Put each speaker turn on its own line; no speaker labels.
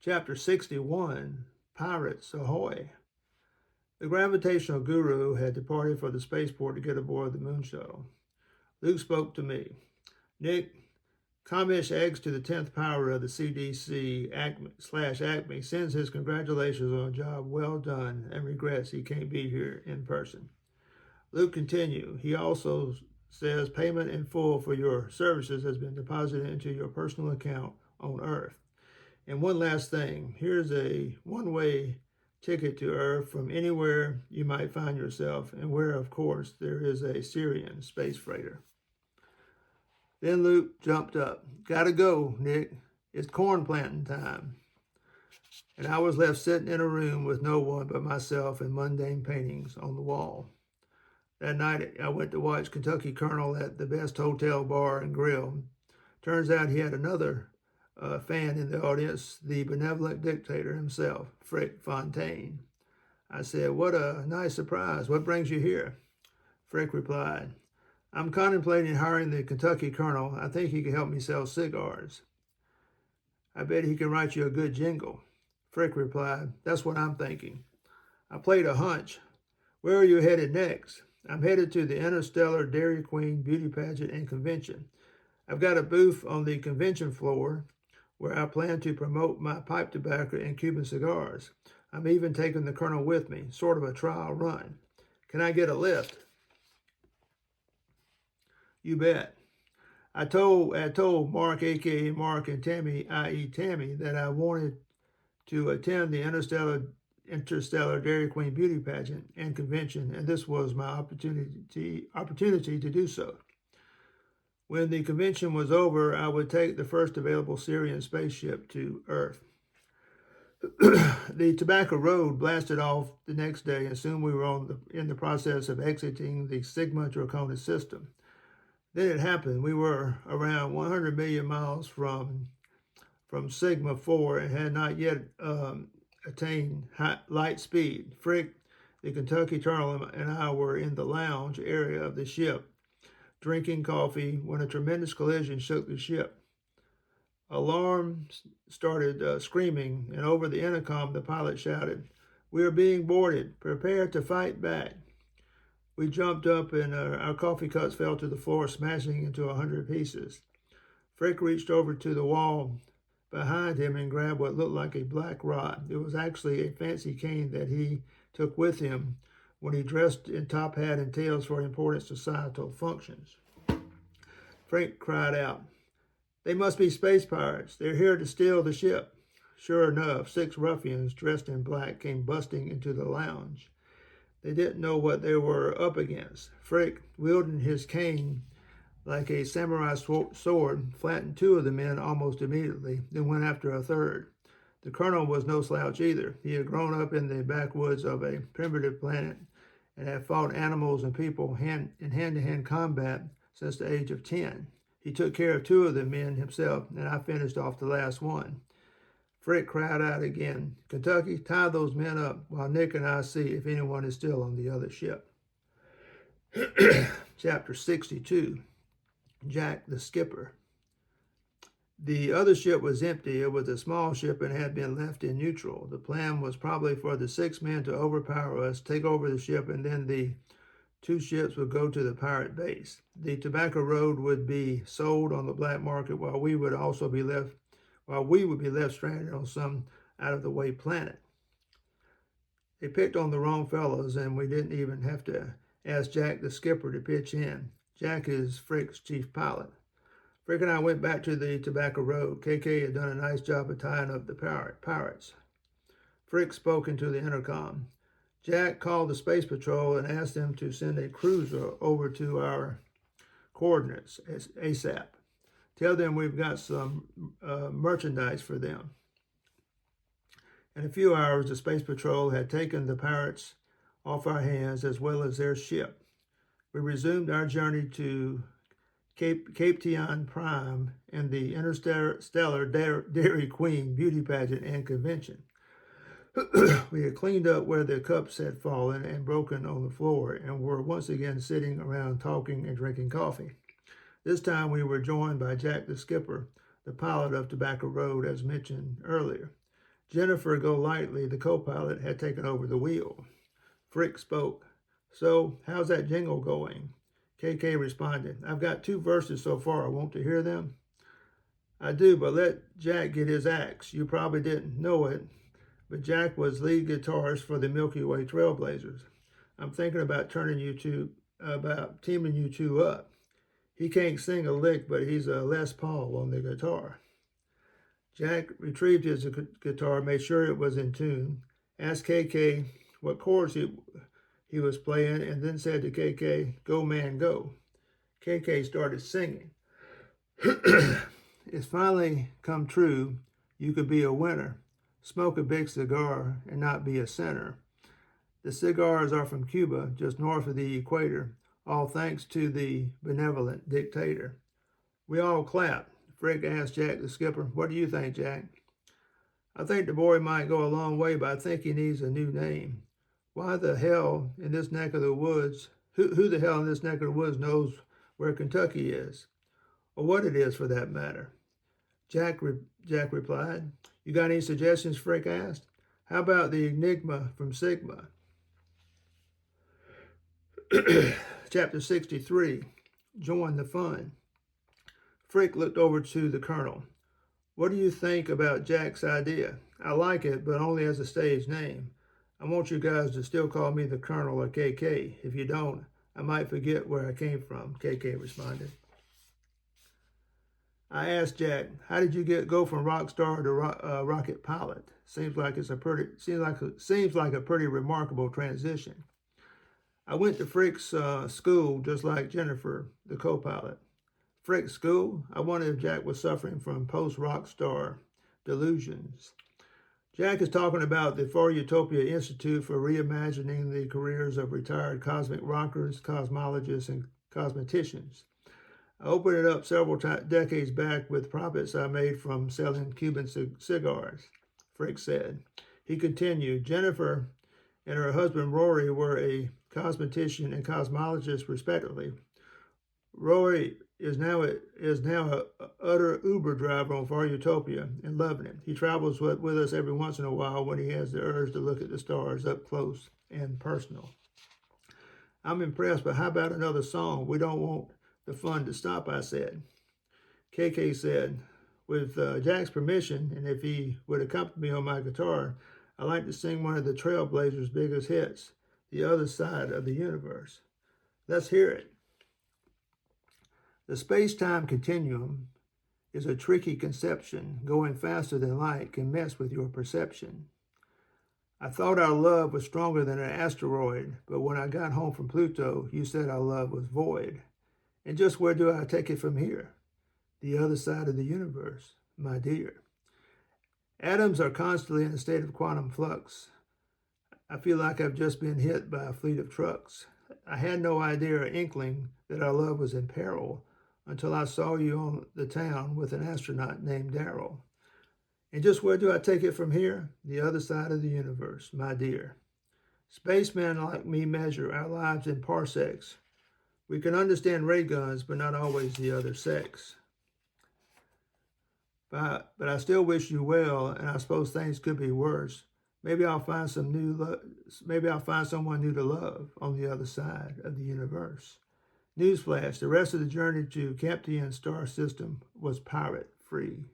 Chapter 61, Pirates Ahoy! The gravitational guru had departed for the spaceport to get aboard the moon shuttle. Luke spoke to me. Nick, Comish eggs to the 10th power of the CDC Acme sends his congratulations on a job well done and regrets he can't be here in person. Luke continued. He also says payment in full for your services has been deposited into your personal account on Earth. And one last thing, here's a one-way ticket to Earth from anywhere you might find yourself, and where, of course, there is a Syrian space freighter. Then Luke jumped up. Gotta go, Nick. It's corn planting time. And I was left sitting in a room with no one but myself and mundane paintings on the wall. That night, I went to watch Kentucky Colonel at the best hotel bar and grill. Turns out he had another fan in the audience, the benevolent dictator himself, Frick Fontaine. I said, what a nice surprise. What brings you here? Frick replied, I'm contemplating hiring the Kentucky Colonel. I think he can help me sell cigars. I bet he can write you a good jingle. Frick replied, that's what I'm thinking. I played a hunch. Where are you headed next? I'm headed to the Interstellar Dairy Queen Beauty Pageant and Convention. I've got a booth on the convention floor where I plan to promote my pipe tobacco and Cuban cigars. I'm even taking the Colonel with me, sort of a trial run. Can I get a lift? You bet. I told Mark, a.k.a. Mark, and Tammy, i.e. Tammy, that I wanted to attend the Interstellar Dairy Queen Beauty Pageant and Convention, and this was my opportunity to do so. When the convention was over, I would take the first available Syrian spaceship to Earth. The Tobacco Road blasted off the next day, and soon we were in the process of exiting the Sigma Draconis system. Then it happened. We were around 100 million miles from Sigma 4 and had not yet attained light speed. Frick, the Kentucky Colonel, and I were in the lounge area of the ship, drinking coffee, when a tremendous collision shook the ship. Alarms started screaming, and over the intercom the pilot shouted, "We are being boarded. Prepare to fight back." We jumped up, and our coffee cups fell to the floor, smashing into 100 pieces. Frick reached over to the wall behind him and grabbed what looked like a black rod. It was actually a fancy cane that he took with him when he dressed in top hat and tails for important societal functions. Frank cried out, "They must be space pirates. They're here to steal the ship." Sure enough, 6 ruffians dressed in black came busting into the lounge. They didn't know what they were up against. Frick, wielding his cane like a samurai sword, flattened 2 of the men almost immediately, then went after a third. The colonel was no slouch either. He had grown up in the backwoods of a primitive planet and had fought animals and people in hand-to-hand combat since the age of 10. He took care of 2 of the men himself, and I finished off the last one. Frick cried out again, "Kentucky, tie those men up while Nick and I see if anyone is still on the other ship." Chapter 62, Jack the Skipper. The other ship was empty. It was a small ship and had been left in neutral. The plan was probably for the 6 men to overpower us, take over the ship, and then the 2 ships would go to the pirate base. The Tobacco Road would be sold on the black market while we would be left stranded on some out-of-the-way planet. They picked on the wrong fellows, and we didn't even have to ask Jack the skipper to pitch in. Jack is Frick's chief pilot. Frick and I went back to the Tobacco Road. KK had done a nice job of tying up the pirates. Frick spoke into the intercom. Jack called the Space Patrol and asked them to send a cruiser over to our coordinates ASAP. Tell them we've got some merchandise for them. In a few hours, the Space Patrol had taken the pirates off our hands as well as their ship. We resumed our journey to Cape Tian Prime and the Interstellar Dairy Queen Beauty Pageant and Convention. We had cleaned up where the cups had fallen and broken on the floor and were once again sitting around talking and drinking coffee. This time we were joined by Jack the Skipper, the pilot of Tobacco Road, as mentioned earlier. Jennifer Golightly, the co-pilot, had taken over the wheel. Frick spoke. So, how's that jingle going? KK responded, I've got 2 verses so far. Want to hear them? I do, but let Jack get his axe. You probably didn't know it, but Jack was lead guitarist for the Milky Way Trailblazers. I'm thinking about teaming you two up. He can't sing a lick, but he's a Les Paul on the guitar. Jack retrieved his guitar, made sure it was in tune, asked KK what chords he was playing, and then said to KK, Go man, go. KK started singing. It's finally come true. You could be a winner. Smoke a big cigar and not be a sinner. The cigars are from Cuba, just north of the equator, all thanks to the benevolent dictator. We all clapped. Frick asked Jack the skipper, What do you think, Jack? I think the boy might go a long way, but I think he needs a new name. Why the hell in this neck of the woods, who the hell in this neck of the woods knows where Kentucky is? Or what it is for that matter? Jack replied. You got any suggestions, Frick asked. How about the enigma from Sigma? Chapter 63, Join the Fun. Frick looked over to the colonel. What do you think about Jack's idea? I like it, but only as a stage name. I want you guys to still call me the colonel or KK. If you don't, I might forget where I came from, KK responded. I asked Jack, how did you go from rock star to rocket pilot? Seems like a pretty remarkable transition. I went to Frick's school just like Jennifer, the co-pilot. Frick's school? I wondered if Jack was suffering from post-rock star delusions. Jack is talking about the For Utopia Institute for reimagining the careers of retired cosmic rockers, cosmologists, and cosmeticians. I opened it up several decades back with profits I made from selling Cuban cigars, Frick said. He continued, Jennifer and her husband Rory were a cosmetician and cosmologist respectively. Rory is now an utter Uber driver on Far Utopia and loving it. He travels with us every once in a while when he has the urge to look at the stars up close and personal. I'm impressed, but how about another song? We don't want the fun to stop, I said. KK said, with Jack's permission, and if he would accompany me on my guitar, I'd like to sing one of the Trailblazers' biggest hits, The Other Side of the Universe. Let's hear it. The space-time continuum is a tricky conception. Going faster than light can mess with your perception. I thought our love was stronger than an asteroid, but when I got home from Pluto, you said our love was void. And just where do I take it from here? The other side of the universe, my dear. Atoms are constantly in a state of quantum flux. I feel like I've just been hit by a fleet of trucks. I had no idea or inkling that our love was in peril until I saw you on the town with an astronaut named Darryl. And just where do I take it from here? The other side of the universe, my dear. Spacemen like me measure our lives in parsecs. We can understand ray guns, but not always the other sex. But I still wish you well, and I suppose things could be worse. Maybe I'll find someone new to love on the other side of the universe. Newsflash, the rest of the journey to Captain Star System was pirate-free.